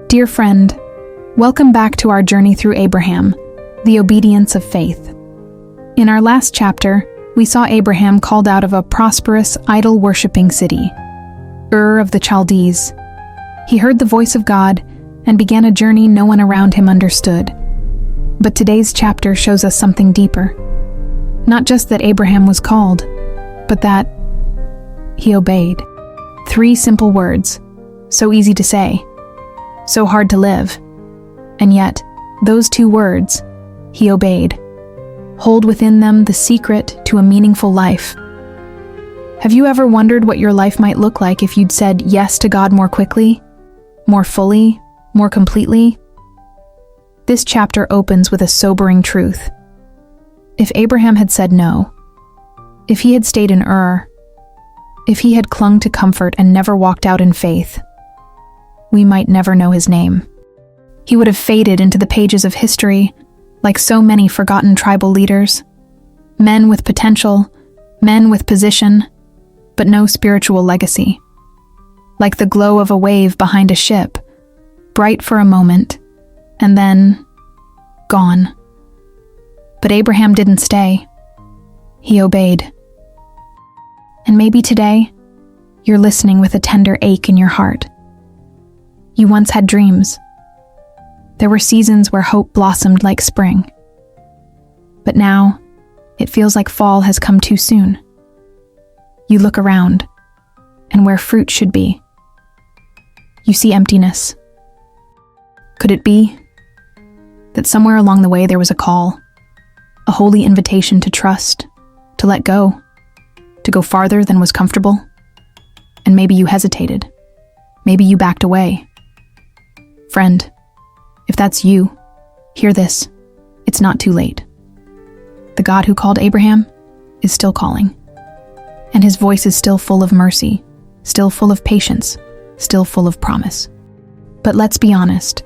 Dear friend, welcome back to our journey through Abraham, the obedience of faith. In our last chapter, we saw Abraham called out of a prosperous, idol-worshipping city, Ur of the Chaldees. He heard the voice of God and began a journey no one around him understood. But today's chapter shows us something deeper. Not just that Abraham was called, but that he obeyed. 3 simple words, so easy to say, so hard to live. And yet, those 2 words, he obeyed, hold within them the secret to a meaningful life. Have you ever wondered what your life might look like if you'd said yes to God more quickly, more fully, more completely? This chapter opens with a sobering truth. If Abraham had said no, if he had stayed in Ur, if he had clung to comfort and never walked out in faith, we might never know his name. He would have faded into the pages of history like so many forgotten tribal leaders, men with potential, men with position, but no spiritual legacy. Like the glow of a wave behind a ship, bright for a moment, and then gone. But Abraham didn't stay. He obeyed. And maybe today, you're listening with a tender ache in your heart. You once had dreams. There were seasons where hope blossomed like spring. But now, it feels like fall has come too soon. You look around, and where fruit should be, you see emptiness. Could it be that somewhere along the way there was a call, a holy invitation to trust, to let go, to go farther than was comfortable? And maybe you hesitated. Maybe you backed away. Friend, if that's you, hear this. It's not too late. The God who called Abraham is still calling. And his voice is still full of mercy, still full of patience, still full of promise. But let's be honest,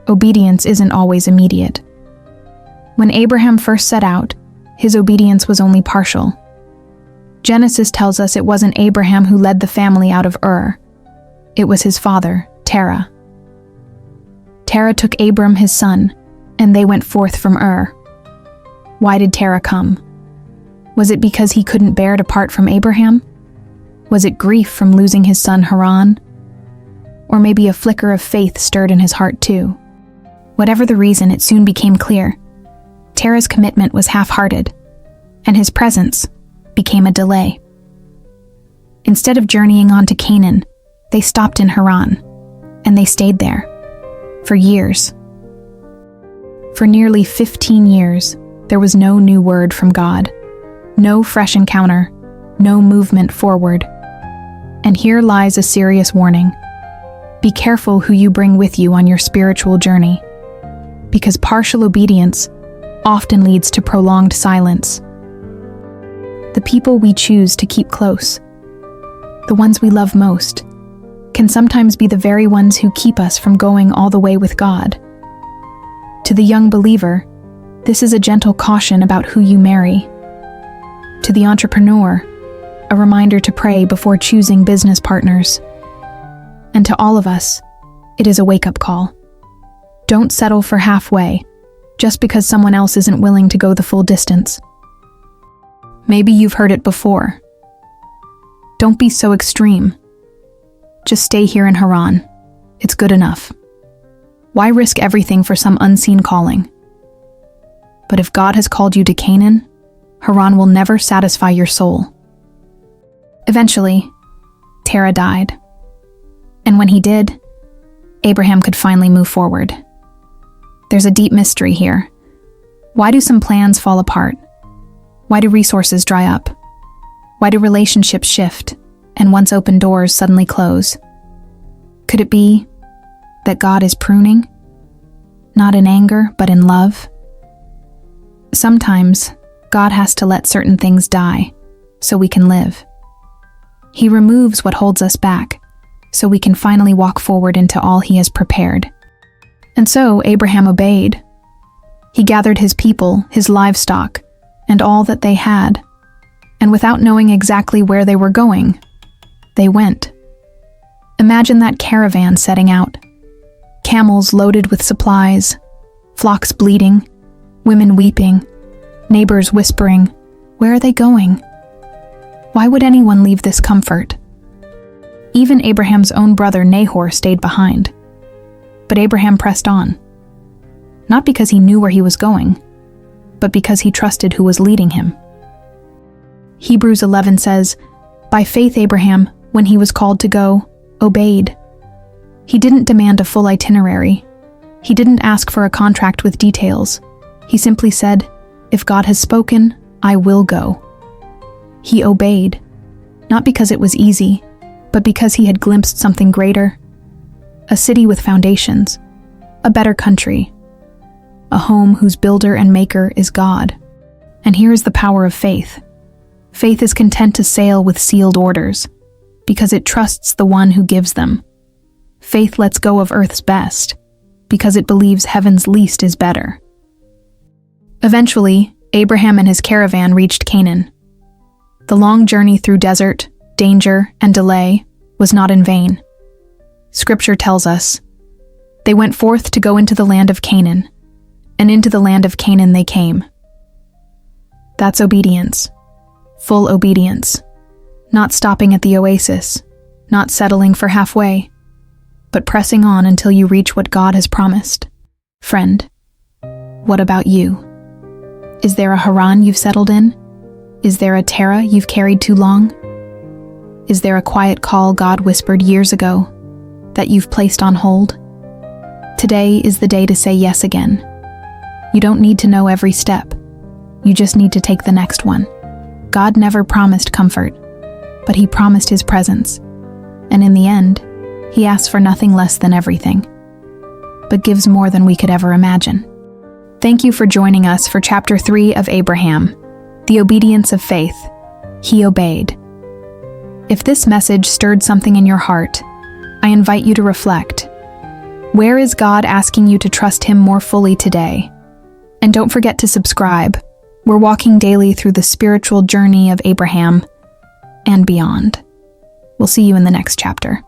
obedience isn't always immediate. When Abraham first set out, his obedience was only partial. Genesis tells us it wasn't Abraham who led the family out of Ur. It was his father, Terah. Terah took Abram his son, and they went forth from Ur. Why did Terah come? Was it because he couldn't bear to part from Abraham? Was it grief from losing his son Haran? Or maybe a flicker of faith stirred in his heart too? Whatever the reason, it soon became clear. Terah's commitment was half-hearted, and his presence became a delay. Instead of journeying on to Canaan, they stopped in Haran, and they stayed there. For years. For nearly 15 years, there was no new word from God, no fresh encounter, no movement forward. And here lies a serious warning. Be careful who you bring with you on your spiritual journey, because partial obedience often leads to prolonged silence. The people we choose to keep close, the ones we love most, can sometimes be the very ones who keep us from going all the way with God. To the young believer, this is a gentle caution about who you marry. To the entrepreneur, a reminder to pray before choosing business partners. And to all of us, it is a wake-up call. Don't settle for halfway, just because someone else isn't willing to go the full distance. Maybe you've heard it before. Don't be so extreme. Just stay here in Haran. It's good enough. Why risk everything for some unseen calling? But if God has called you to Canaan, Haran will never satisfy your soul. Eventually, Terah died. And when he did, Abraham could finally move forward. There's a deep mystery here. Why do some plans fall apart? Why do resources dry up? Why do relationships shift, and once open doors suddenly close? Could it be that God is pruning? Not in anger, but in love? Sometimes, God has to let certain things die, so we can live. He removes what holds us back, so we can finally walk forward into all He has prepared. And so Abraham obeyed. He gathered his people, his livestock, and all that they had, and without knowing exactly where they were going, they went. Imagine that caravan setting out. Camels loaded with supplies, flocks bleating, women weeping, neighbors whispering, "Where are they going?" Why would anyone leave this comfort? Even Abraham's own brother Nahor stayed behind. But Abraham pressed on. Not because he knew where he was going, but because he trusted who was leading him. Hebrews 11 says, "By faith Abraham, when he was called to go, obeyed." He didn't demand a full itinerary. He didn't ask for a contract with details. He simply said, "If God has spoken, I will go." He obeyed, not because it was easy, but because he had glimpsed something greater. A city with foundations, a better country, a home whose builder and maker is God. And here is the power of faith. Faith is content to sail with sealed orders, because it trusts the one who gives them. Faith lets go of earth's best, because it believes heaven's least is better. Eventually, Abraham and his caravan reached Canaan. The long journey through desert, danger, and delay was not in vain. Scripture tells us, "They went forth to go into the land of Canaan, and into the land of Canaan they came." That's obedience. Full obedience. Not stopping at the oasis, not settling for halfway, but pressing on until you reach what God has promised. Friend, what about you? Is there a Haran you've settled in? Is there a Terah you've carried too long? Is there a quiet call God whispered years ago that you've placed on hold? Today is the day to say yes again. You don't need to know every step. You just need to take the next one. God never promised comfort, but He promised His presence. And in the end, He asks for nothing less than everything, but gives more than we could ever imagine. Thank you for joining us for Chapter 3 of Abraham, the obedience of faith. He obeyed. If this message stirred something in your heart, I invite you to reflect. Where is God asking you to trust Him more fully today? And don't forget to subscribe. We're walking daily through the spiritual journey of Abraham and beyond. We'll see you in the next chapter.